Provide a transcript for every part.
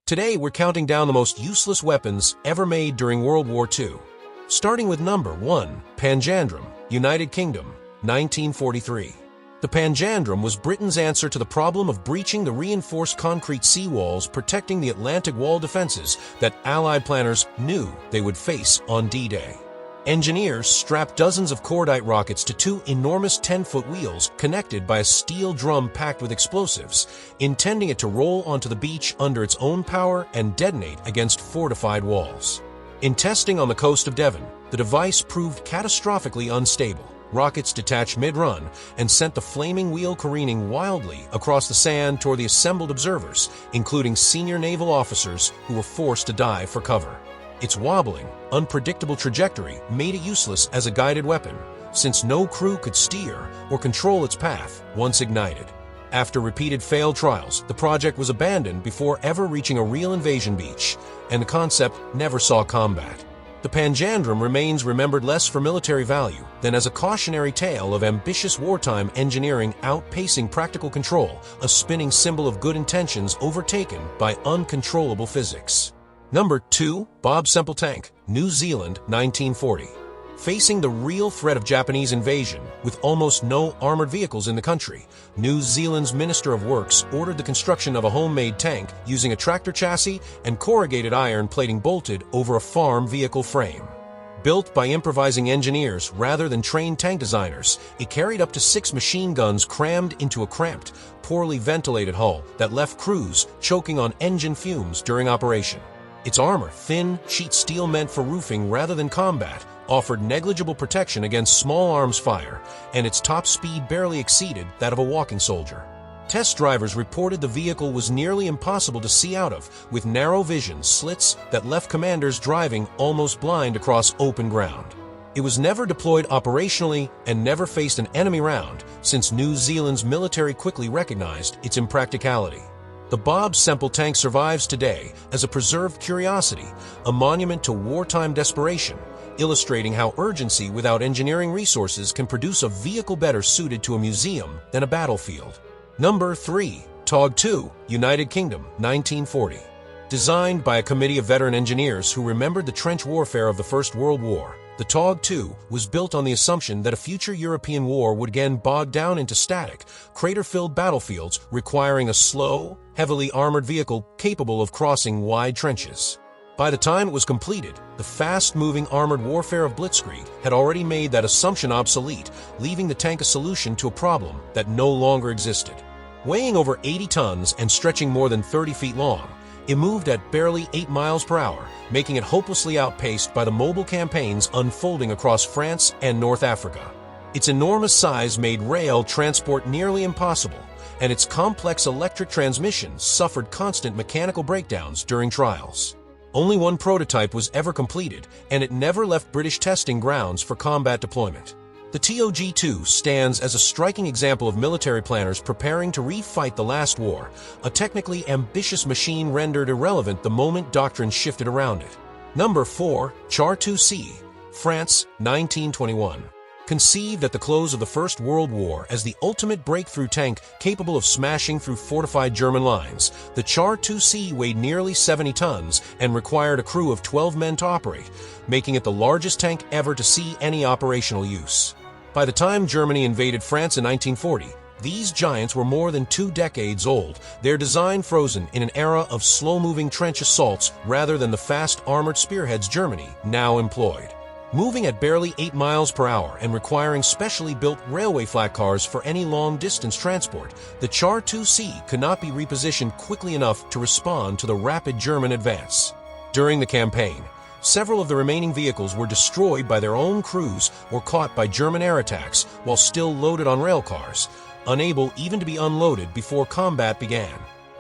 Today we're counting down the most useless weapons ever made during World War II. Starting with number 1, Panjandrum, United Kingdom, 1943. The Panjandrum was Britain's answer to the problem of breaching the reinforced concrete seawalls protecting the Atlantic Wall defenses that Allied planners knew they would face on D-Day. Engineers strapped dozens of cordite rockets to two enormous 10-foot wheels connected by a steel drum packed with explosives, intending it to roll onto the beach under its own power and detonate against fortified walls. In testing on the coast of Devon, the device proved catastrophically unstable. Rockets detached mid-run and sent the flaming wheel careening wildly across the sand toward the assembled observers, including senior naval officers who were forced to dive for cover. Its wobbling, unpredictable trajectory made it useless as a guided weapon, since no crew could steer or control its path once ignited. After repeated failed trials, the project was abandoned before ever reaching a real invasion beach, and the concept never saw combat. The Panjandrum remains remembered less for military value than as a cautionary tale of ambitious wartime engineering outpacing practical control, a spinning symbol of good intentions overtaken by uncontrollable physics. Number 2, Bob Semple Tank, New Zealand, 1940. Facing the real threat of Japanese invasion, with almost no armored vehicles in the country, New Zealand's Minister of Works ordered the construction of a homemade tank using a tractor chassis and corrugated iron plating bolted over a farm vehicle frame. Built by improvising engineers rather than trained tank designers, it carried up to 6 machine guns crammed into a cramped, poorly ventilated hull that left crews choking on engine fumes during operation. Its armor, thin, sheet steel meant for roofing rather than combat, offered negligible protection against small arms fire, and its top speed barely exceeded that of a walking soldier. Test drivers reported the vehicle was nearly impossible to see out of, with narrow vision slits that left commanders driving almost blind across open ground. It was never deployed operationally and never faced an enemy round, since New Zealand's military quickly recognized its impracticality. The Bob Semple tank survives today as a preserved curiosity, a monument to wartime desperation, illustrating how urgency without engineering resources can produce a vehicle better suited to a museum than a battlefield. Number 3, TOG 2, United Kingdom, 1940. Designed by a committee of veteran engineers who remembered the trench warfare of the First World War, the TOG 2 was built on the assumption that a future European war would again bog down into static, crater-filled battlefields requiring a slow, heavily armored vehicle capable of crossing wide trenches. By the time it was completed, the fast-moving armored warfare of Blitzkrieg had already made that assumption obsolete, leaving the tank a solution to a problem that no longer existed. Weighing over 80 tons and stretching more than 30 feet long, it moved at barely 8 miles per hour, making it hopelessly outpaced by the mobile campaigns unfolding across France and North Africa. Its enormous size made rail transport nearly impossible, and its complex electric transmissions suffered constant mechanical breakdowns during trials. Only one prototype was ever completed, and it never left British testing grounds for combat deployment. The TOG-2 stands as a striking example of military planners preparing to refight the last war, a technically ambitious machine rendered irrelevant the moment doctrine shifted around it. Number 4, Char 2C, France, 1921. Conceived at the close of the First World War as the ultimate breakthrough tank capable of smashing through fortified German lines, the Char 2C weighed nearly 70 tons and required a crew of 12 men to operate, making it the largest tank ever to see any operational use. By the time Germany invaded France in 1940, these giants were more than 2 decades old, their design frozen in an era of slow-moving trench assaults rather than the fast armored spearheads Germany now employed. Moving at barely 8 miles per hour and requiring specially built railway flat cars for any long-distance transport, the Char 2C could not be repositioned quickly enough to respond to the rapid German advance. During the campaign, several of the remaining vehicles were destroyed by their own crews or caught by German air attacks while still loaded on rail cars, unable even to be unloaded before combat began.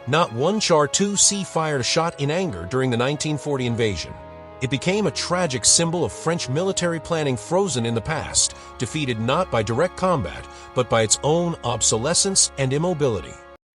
Not one Char 2C fired a shot in anger during the 1940 invasion. It became a tragic symbol of French military planning frozen in the past, defeated not by direct combat, but by its own obsolescence and immobility.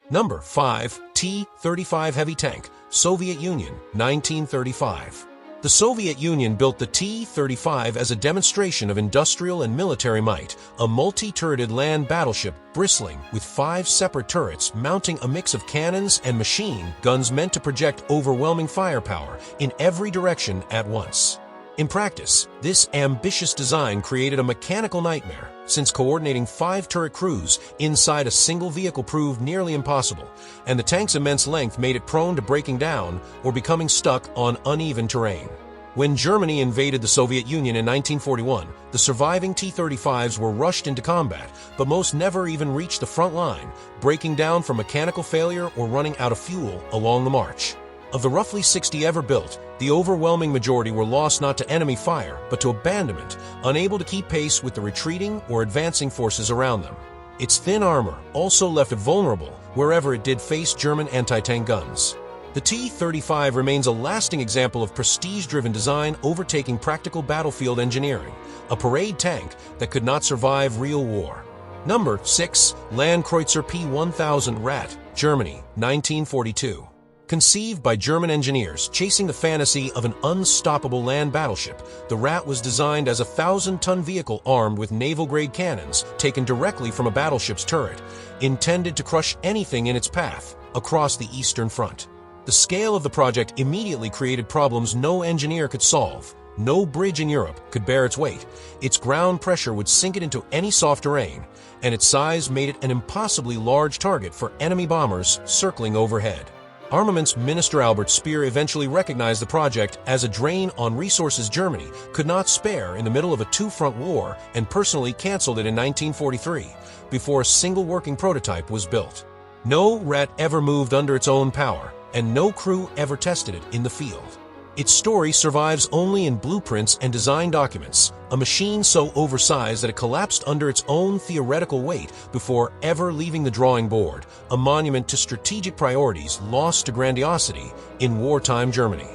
Number 5, T-35 Heavy Tank, Soviet Union, 1935. The Soviet Union built the T-35 as a demonstration of industrial and military might, a multi-turreted land battleship bristling with 5 separate turrets mounting a mix of cannons and machine guns meant to project overwhelming firepower in every direction at once. In practice, this ambitious design created a mechanical nightmare, since coordinating 5 turret crews inside a single vehicle proved nearly impossible, and the tank's immense length made it prone to breaking down or becoming stuck on uneven terrain. When Germany invaded the Soviet Union in 1941, the surviving T-35s were rushed into combat, but most never even reached the front line, breaking down from mechanical failure or running out of fuel along the march. Of the roughly 60 ever built, the overwhelming majority were lost not to enemy fire, but to abandonment, unable to keep pace with the retreating or advancing forces around them. Its thin armor also left it vulnerable wherever it did face German anti-tank guns. The T-35 remains a lasting example of prestige-driven design overtaking practical battlefield engineering, a parade tank that could not survive real war. Number 6. Landkreuzer P-1000 Ratte, Germany, 1942. Conceived by German engineers chasing the fantasy of an unstoppable land battleship, the Rat was designed as a 1,000-ton vehicle armed with naval-grade cannons taken directly from a battleship's turret, intended to crush anything in its path across the Eastern Front. The scale of the project immediately created problems no engineer could solve. No bridge in Europe could bear its weight, its ground pressure would sink it into any soft terrain, and its size made it an impossibly large target for enemy bombers circling overhead. Armaments Minister Albert Speer eventually recognized the project as a drain on resources Germany could not spare in the middle of a 2-front war and personally canceled it in 1943, before a single working prototype was built. No Rat ever moved under its own power, and no crew ever tested it in the field. Its story survives only in blueprints and design documents, a machine so oversized that it collapsed under its own theoretical weight before ever leaving the drawing board, a monument to strategic priorities lost to grandiosity in wartime Germany.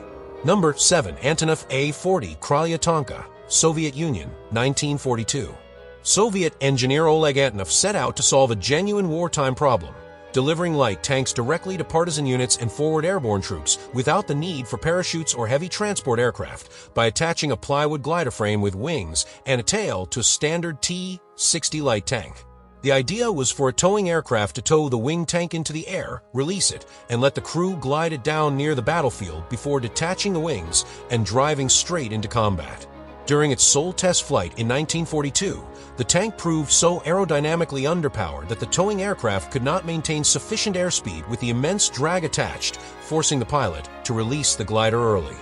Number 7. Antonov A-40 Kralya Tonka, Soviet Union, 1942. Soviet engineer Oleg Antonov set out to solve a genuine wartime problem, delivering light tanks directly to partisan units and forward airborne troops without the need for parachutes or heavy transport aircraft by attaching a plywood glider frame with wings and a tail to a standard T-60 light tank. The idea was for a towing aircraft to tow the winged tank into the air, release it, and let the crew glide it down near the battlefield before detaching the wings and driving straight into combat. During its sole test flight in 1942, the tank proved so aerodynamically underpowered that the towing aircraft could not maintain sufficient airspeed with the immense drag attached, forcing the pilot to release the glider early.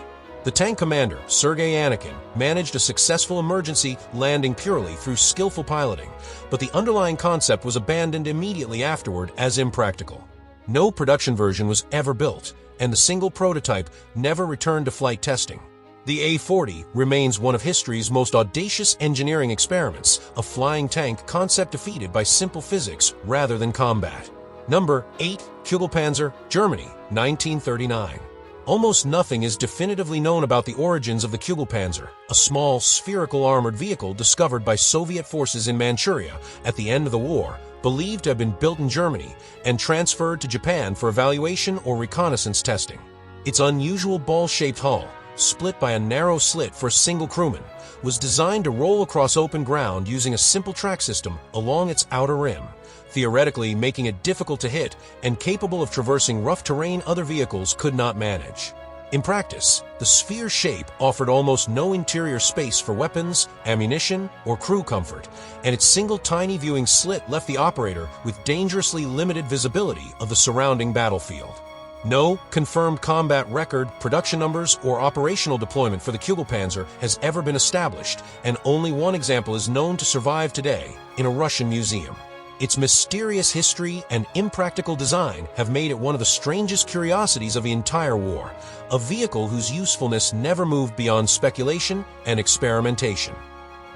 The tank commander, Sergei Anakin, managed a successful emergency landing purely through skillful piloting, but the underlying concept was abandoned immediately afterward as impractical. No production version was ever built, and the single prototype never returned to flight testing. The A-40 remains one of history's most audacious engineering experiments, a flying tank concept defeated by simple physics rather than combat. Number 8. Kugelpanzer, Germany, 1939. Almost nothing is definitively known about the origins of the Kugelpanzer, a small spherical armored vehicle discovered by Soviet forces in Manchuria at the end of the war, believed to have been built in Germany and transferred to Japan for evaluation or reconnaissance testing. Its unusual ball-shaped hull, split by a narrow slit for a single crewman, was designed to roll across open ground using a simple track system along its outer rim, theoretically making it difficult to hit and capable of traversing rough terrain other vehicles could not manage. In practice, the sphere shape offered almost no interior space for weapons, ammunition, or crew comfort, and its single tiny viewing slit left the operator with dangerously limited visibility of the surrounding battlefield. No confirmed combat record, production numbers, or operational deployment for the Kugelpanzer has ever been established, and only one example is known to survive today in a Russian museum. Its mysterious history and impractical design have made it one of the strangest curiosities of the entire war, a vehicle whose usefulness never moved beyond speculation and experimentation.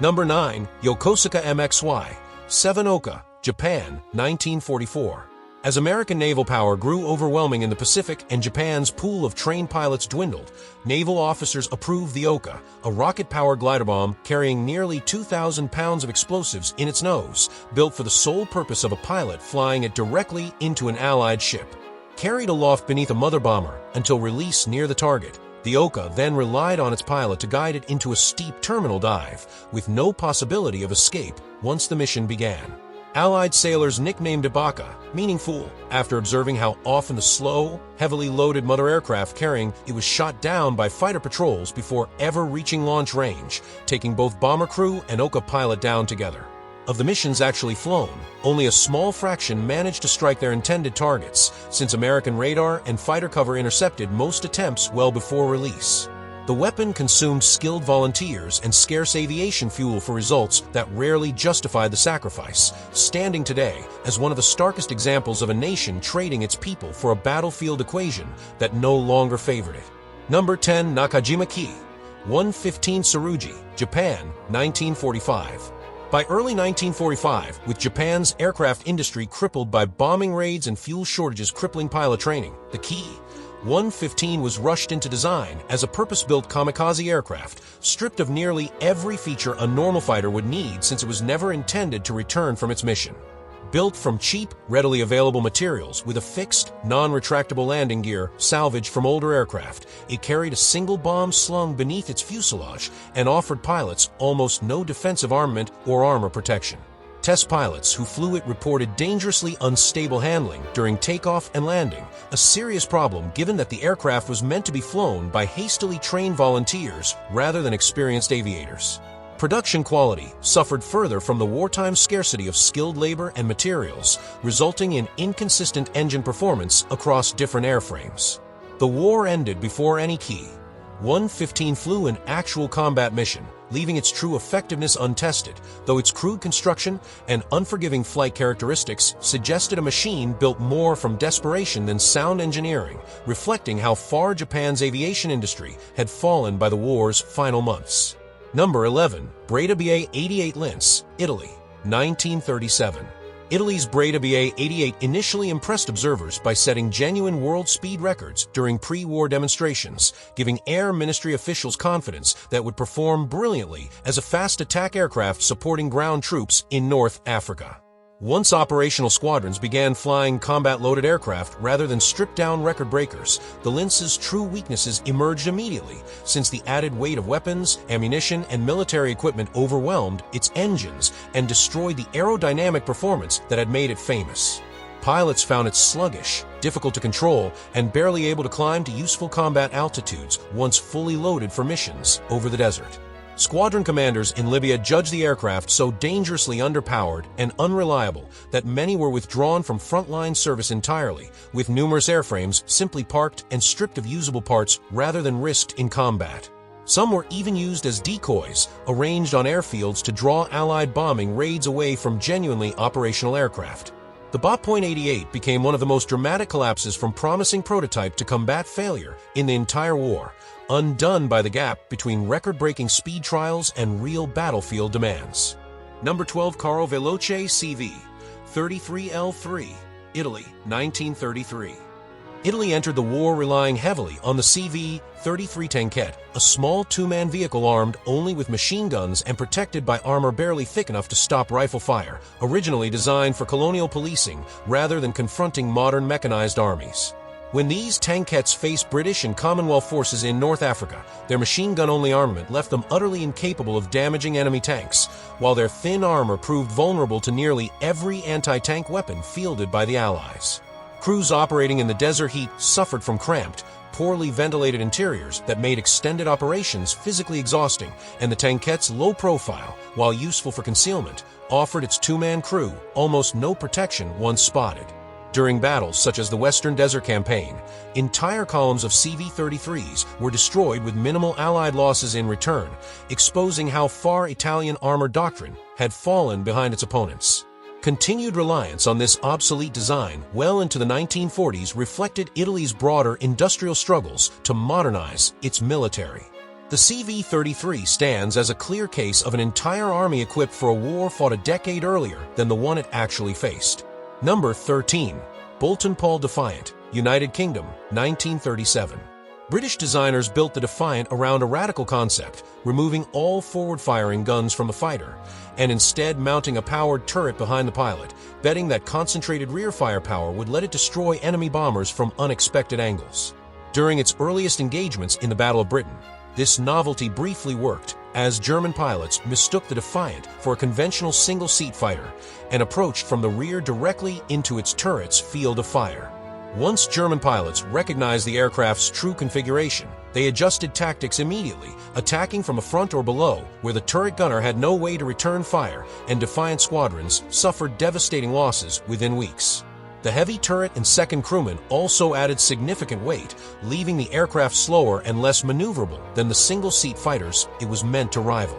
Number 9. Yokosuka MXY, Sevenoka, Japan, 1944. As American naval power grew overwhelming in the Pacific and Japan's pool of trained pilots dwindled, naval officers approved the Oka, a rocket-powered glider bomb carrying nearly 2,000 pounds of explosives in its nose, built for the sole purpose of a pilot flying it directly into an Allied ship. Carried aloft beneath a mother bomber until release near the target, The Oka then relied on its pilot to guide it into a steep terminal dive, with no possibility of escape once the mission began. Allied sailors nicknamed it Baka, meaning fool, after observing how often the slow, heavily loaded mother aircraft carrying it was shot down by fighter patrols before ever reaching launch range, taking both bomber crew and Oka pilot down together. Of the missions actually flown, only a small fraction managed to strike their intended targets, since American radar and fighter cover intercepted most attempts well before release. The weapon consumed skilled volunteers and scarce aviation fuel for results that rarely justified the sacrifice, standing today as one of the starkest examples of a nation trading its people for a battlefield equation that no longer favored it. Number 10. Nakajima-ki, 115 Tsurugi, Japan, 1945. By early 1945, with Japan's aircraft industry crippled by bombing raids and fuel shortages crippling pilot training, the Ki 115 was rushed into design as a purpose-built kamikaze aircraft, stripped of nearly every feature a normal fighter would need since it was never intended to return from its mission. Built from cheap, readily available materials with a fixed, non-retractable landing gear salvaged from older aircraft, it carried a single bomb slung beneath its fuselage and offered pilots almost no defensive armament or armor protection. Test pilots who flew it reported dangerously unstable handling during takeoff and landing, a serious problem given that the aircraft was meant to be flown by hastily trained volunteers rather than experienced aviators. Production quality suffered further from the wartime scarcity of skilled labor and materials, resulting in inconsistent engine performance across different airframes. The war ended before any Ki 115 flew an actual combat mission, leaving its true effectiveness untested, though its crude construction and unforgiving flight characteristics suggested a machine built more from desperation than sound engineering, reflecting how far Japan's aviation industry had fallen by the war's final months. Number 11. Breda BA-88 Lince, Italy, 1937. Italy's Breda BA-88 initially impressed observers by setting genuine world speed records during pre-war demonstrations, giving Air Ministry officials confidence that would perform brilliantly as a fast attack aircraft supporting ground troops in North Africa. Once operational squadrons began flying combat-loaded aircraft rather than stripped-down record breakers, the Lince's true weaknesses emerged immediately, since the added weight of weapons, ammunition, and military equipment overwhelmed its engines and destroyed the aerodynamic performance that had made it famous. Pilots found it sluggish, difficult to control, and barely able to climb to useful combat altitudes once fully loaded for missions over the desert. Squadron commanders in Libya judged the aircraft so dangerously underpowered and unreliable that many were withdrawn from frontline service entirely, with numerous airframes simply parked and stripped of usable parts rather than risked in combat. Some were even used as decoys, arranged on airfields to draw Allied bombing raids away from genuinely operational aircraft. The BA-88 became one of the most dramatic collapses from promising prototype to combat failure in the entire war, undone by the gap between record-breaking speed trials and real battlefield demands. Number 12. Carro Veloce CV, 33L3, Italy, 1933. Italy entered the war relying heavily on the CV-33 Tanquette, a small two-man vehicle armed only with machine guns and protected by armor barely thick enough to stop rifle fire, originally designed for colonial policing rather than confronting modern mechanized armies. When these Tanquettes faced British and Commonwealth forces in North Africa, their machine gun-only armament left them utterly incapable of damaging enemy tanks, while their thin armor proved vulnerable to nearly every anti-tank weapon fielded by the Allies. Crews operating in the desert heat suffered from cramped, poorly ventilated interiors that made extended operations physically exhausting, and the Tanquette's low profile, while useful for concealment, offered its two-man crew almost no protection once spotted. During battles such as the Western Desert Campaign, entire columns of CV-33s were destroyed with minimal Allied losses in return, exposing how far Italian armor doctrine had fallen behind its opponents. Continued reliance on this obsolete design well into the 1940s reflected Italy's broader industrial struggles to modernize its military. The CV-33 stands as a clear case of an entire army equipped for a war fought a decade earlier than the one it actually faced. Number 13. Bolton Paul Defiant, United Kingdom, 1937. British designers built the Defiant around a radical concept, removing all forward-firing guns from the fighter, and instead mounting a powered turret behind the pilot, betting that concentrated rear firepower would let it destroy enemy bombers from unexpected angles. During its earliest engagements in the Battle of Britain, this novelty briefly worked, as German pilots mistook the Defiant for a conventional single-seat fighter and approached from the rear directly into its turret's field of fire. Once German pilots recognized the aircraft's true configuration, they adjusted tactics immediately, attacking from a front or below where the turret gunner had no way to return fire, and Defiant squadrons suffered devastating losses within weeks. The heavy turret and second crewman also added significant weight, leaving the aircraft slower and less maneuverable than the single-seat fighters it was meant to rival.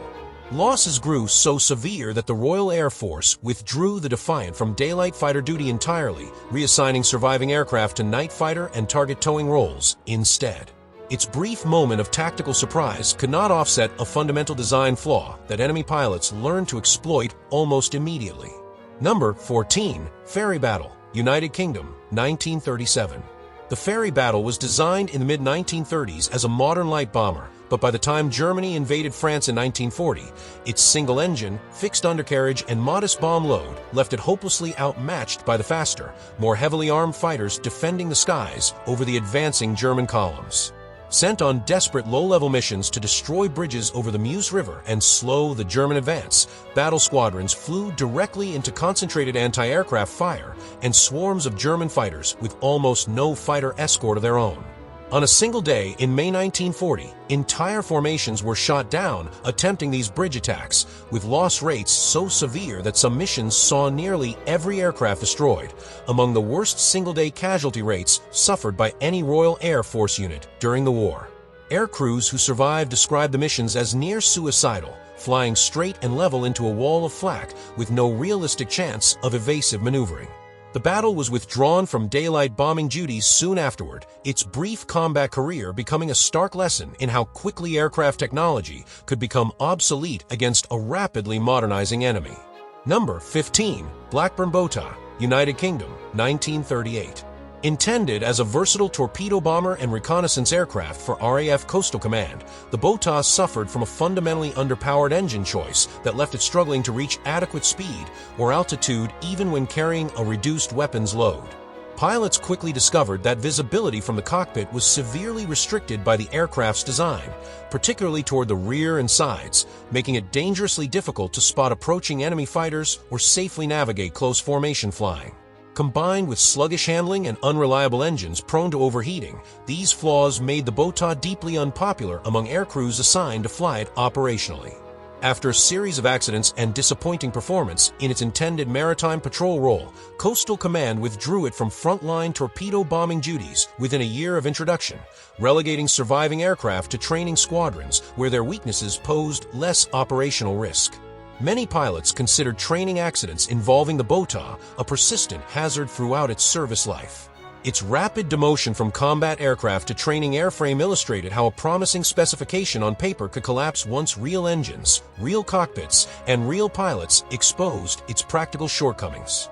Losses grew so severe that the Royal Air Force withdrew the Defiant from daylight fighter duty entirely, reassigning surviving aircraft to night fighter and target towing roles instead. Its brief moment of tactical surprise could not offset a fundamental design flaw that enemy pilots learned to exploit almost immediately. Number 14. Ferry Battle, United Kingdom, 1937. The ferry battle was designed in the mid-1930s as a modern light bomber, but by the time Germany invaded France in 1940, its single-engine, fixed undercarriage, and modest bomb load left it hopelessly outmatched by the faster, more heavily armed fighters defending the skies over the advancing German columns. Sent on desperate low-level missions to destroy bridges over the Meuse River and slow the German advance, battle squadrons flew directly into concentrated anti-aircraft fire and swarms of German fighters with almost no fighter escort of their own. On a single day in May 1940, entire formations were shot down attempting these bridge attacks, with loss rates so severe that some missions saw nearly every aircraft destroyed, among the worst single-day casualty rates suffered by any Royal Air Force unit during the war. Air crews who survived described the missions as near suicidal, flying straight and level into a wall of flak with no realistic chance of evasive maneuvering. The battle was withdrawn from daylight bombing duties soon afterward, its brief combat career becoming a stark lesson in how quickly aircraft technology could become obsolete against a rapidly modernizing enemy. Number 15. Blackburn Bota, United Kingdom, 1938. Intended as a versatile torpedo bomber and reconnaissance aircraft for RAF Coastal Command, the Bota suffered from a fundamentally underpowered engine choice that left it struggling to reach adequate speed or altitude even when carrying a reduced weapons load. Pilots quickly discovered that visibility from the cockpit was severely restricted by the aircraft's design, particularly toward the rear and sides, making it dangerously difficult to spot approaching enemy fighters or safely navigate close formation flying. Combined with sluggish handling and unreliable engines prone to overheating, these flaws made the Bota deeply unpopular among aircrews assigned to fly it operationally. After a series of accidents and disappointing performance in its intended maritime patrol role, Coastal Command withdrew it from frontline torpedo bombing duties within a year of introduction, relegating surviving aircraft to training squadrons where their weaknesses posed less operational risk. Many pilots considered training accidents involving the Bota a persistent hazard throughout its service life. Its rapid demotion from combat aircraft to training airframe illustrated how a promising specification on paper could collapse once real engines, real cockpits, and real pilots exposed its practical shortcomings.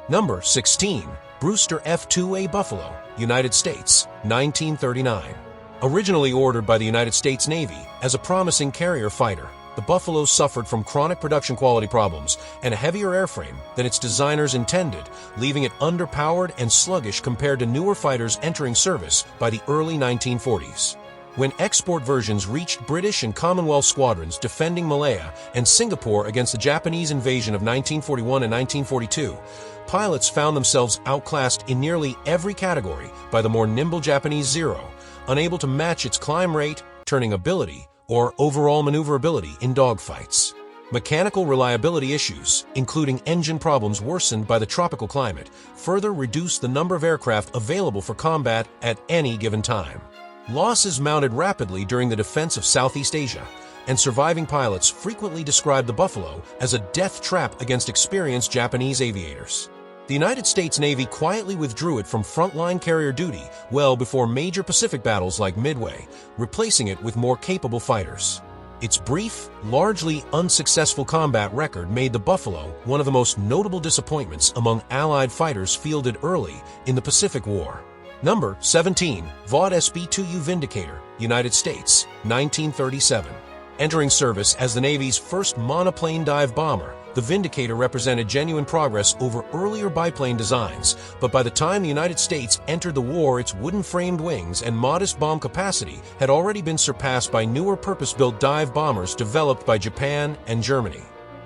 Number 16. Brewster F-2A Buffalo, United States, 1939. Originally ordered by the United States Navy as a promising carrier fighter, the Buffalo suffered from chronic production quality problems and a heavier airframe than its designers intended, leaving it underpowered and sluggish compared to newer fighters entering service by the early 1940s. When export versions reached British and Commonwealth squadrons defending Malaya and Singapore against the Japanese invasion of 1941 and 1942, pilots found themselves outclassed in nearly every category by the more nimble Japanese Zero, unable to match its climb rate, turning ability, or overall maneuverability in dogfights. Mechanical reliability issues, including engine problems worsened by the tropical climate, further reduced the number of aircraft available for combat at any given time. Losses mounted rapidly during the defense of Southeast Asia, and surviving pilots frequently described the Buffalo as a death trap against experienced Japanese aviators. The United States Navy quietly withdrew it from frontline carrier duty well before major Pacific battles like Midway, replacing it with more capable fighters. Its brief, largely unsuccessful combat record made the Buffalo one of the most notable disappointments among Allied fighters fielded early in the Pacific War. Number 17. Vought SB-2U Vindicator, United States, 1937. Entering service as the Navy's first monoplane dive bomber, the Vindicator represented genuine progress over earlier biplane designs, but by the time the United States entered the war, its wooden-framed wings and modest bomb capacity had already been surpassed by newer purpose-built dive bombers developed by Japan and Germany.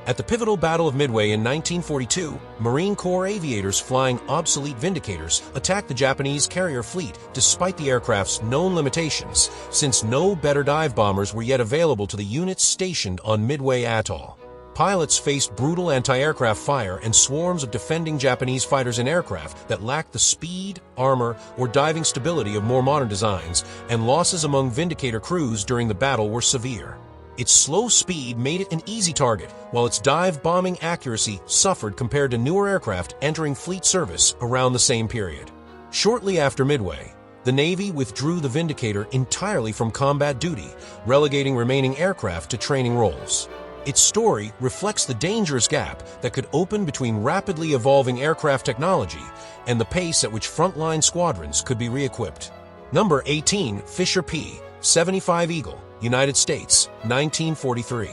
At the pivotal Battle of Midway in 1942, Marine Corps aviators flying obsolete Vindicators attacked the Japanese carrier fleet despite the aircraft's known limitations, since no better dive bombers were yet available to the units stationed on Midway Atoll. Pilots faced brutal anti-aircraft fire and swarms of defending Japanese fighters in aircraft that lacked the speed, armor, or diving stability of more modern designs, and losses among Vindicator crews during the battle were severe. Its slow speed made it an easy target, while its dive bombing accuracy suffered compared to newer aircraft entering fleet service around the same period. Shortly after Midway, the Navy withdrew the Vindicator entirely from combat duty, relegating remaining aircraft to training roles. Its story reflects the dangerous gap that could open between rapidly evolving aircraft technology and the pace at which frontline squadrons could be re-equipped. Number 18. Fisher P-75 Eagle, United States, 1943.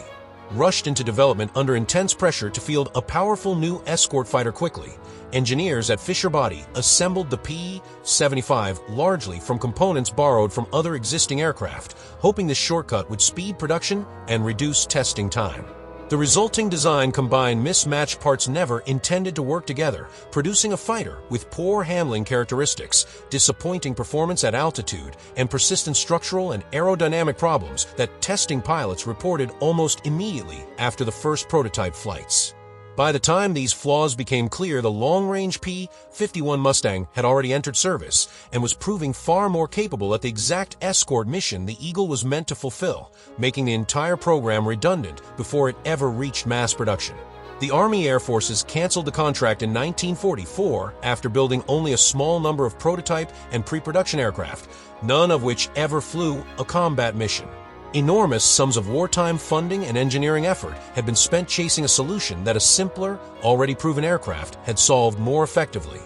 Rushed into development under intense pressure to field a powerful new escort fighter quickly, engineers at Fisher Body assembled the P-75 largely from components borrowed from other existing aircraft, hoping this shortcut would speed production and reduce testing time. The resulting design combined mismatched parts never intended to work together, producing a fighter with poor handling characteristics, disappointing performance at altitude, and persistent structural and aerodynamic problems that testing pilots reported almost immediately after the first prototype flights. By the time these flaws became clear, the long-range P-51 Mustang had already entered service and was proving far more capable at the exact escort mission the Eagle was meant to fulfill, making the entire program redundant before it ever reached mass production. The Army Air Forces canceled the contract in 1944 after building only a small number of prototype and pre-production aircraft, none of which ever flew a combat mission. Enormous sums of wartime funding and engineering effort had been spent chasing a solution that a simpler, already proven aircraft had solved more effectively.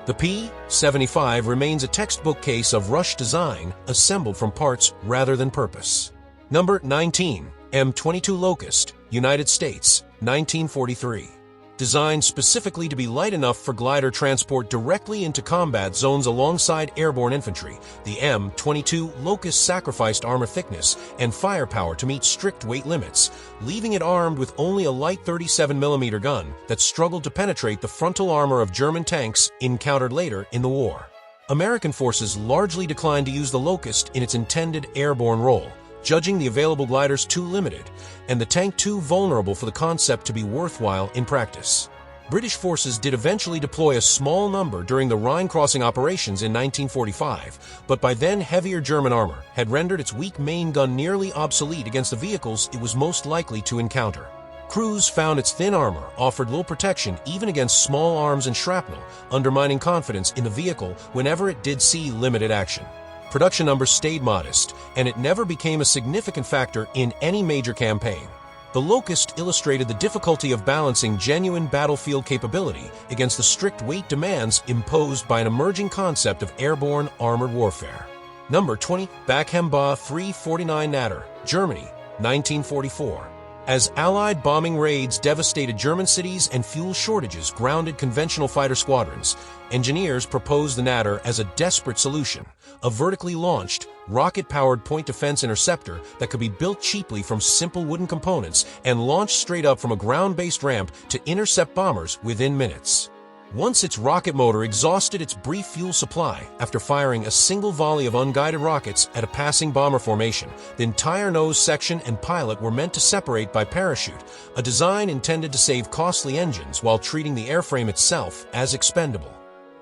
The P-75 remains a textbook case of rushed design assembled from parts rather than purpose. Number 19. M22 Locust, United States, 1943. Designed specifically to be light enough for glider transport directly into combat zones alongside airborne infantry, the M22 Locust sacrificed armor thickness and firepower to meet strict weight limits, leaving it armed with only a light 37mm gun that struggled to penetrate the frontal armor of German tanks encountered later in the war. American forces largely declined to use the Locust in its intended airborne role, judging the available gliders too limited, and the tank too vulnerable for the concept to be worthwhile in practice. British forces did eventually deploy a small number during the Rhine crossing operations in 1945, but by then heavier German armor had rendered its weak main gun nearly obsolete against the vehicles it was most likely to encounter. Crews found its thin armor offered little protection even against small arms and shrapnel, undermining confidence in the vehicle whenever it did see limited action. Production numbers stayed modest, and it never became a significant factor in any major campaign. The Locust illustrated the difficulty of balancing genuine battlefield capability against the strict weight demands imposed by an emerging concept of airborne armored warfare. Number 20. Bachem Ba-349 Natter, Germany, 1944. As Allied bombing raids devastated German cities and fuel shortages grounded conventional fighter squadrons, engineers proposed the Natter as a desperate solution, a vertically launched, rocket-powered point defense interceptor that could be built cheaply from simple wooden components and launched straight up from a ground-based ramp to intercept bombers within minutes. Once its rocket motor exhausted its brief fuel supply after firing a single volley of unguided rockets at a passing bomber formation, the entire nose section and pilot were meant to separate by parachute, a design intended to save costly engines while treating the airframe itself as expendable.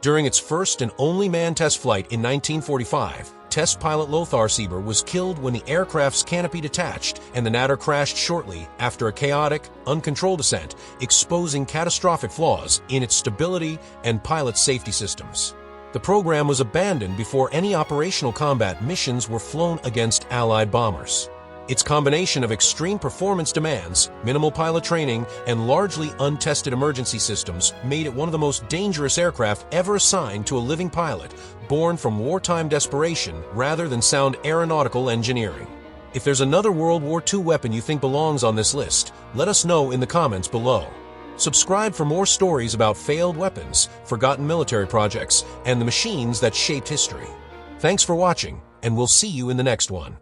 During its first and only manned test flight in 1945, test pilot Lothar Sieber was killed when the aircraft's canopy detached and the Natter crashed shortly after a chaotic, uncontrolled descent, exposing catastrophic flaws in its stability and pilot safety systems. The program was abandoned before any operational combat missions were flown against Allied bombers. Its combination of extreme performance demands, minimal pilot training, and largely untested emergency systems made it one of the most dangerous aircraft ever assigned to a living pilot, born from wartime desperation rather than sound aeronautical engineering. If there's another World War II weapon you think belongs on this list, let us know in the comments below. Subscribe for more stories about failed weapons, forgotten military projects, and the machines that shaped history. Thanks for watching, and we'll see you in the next one.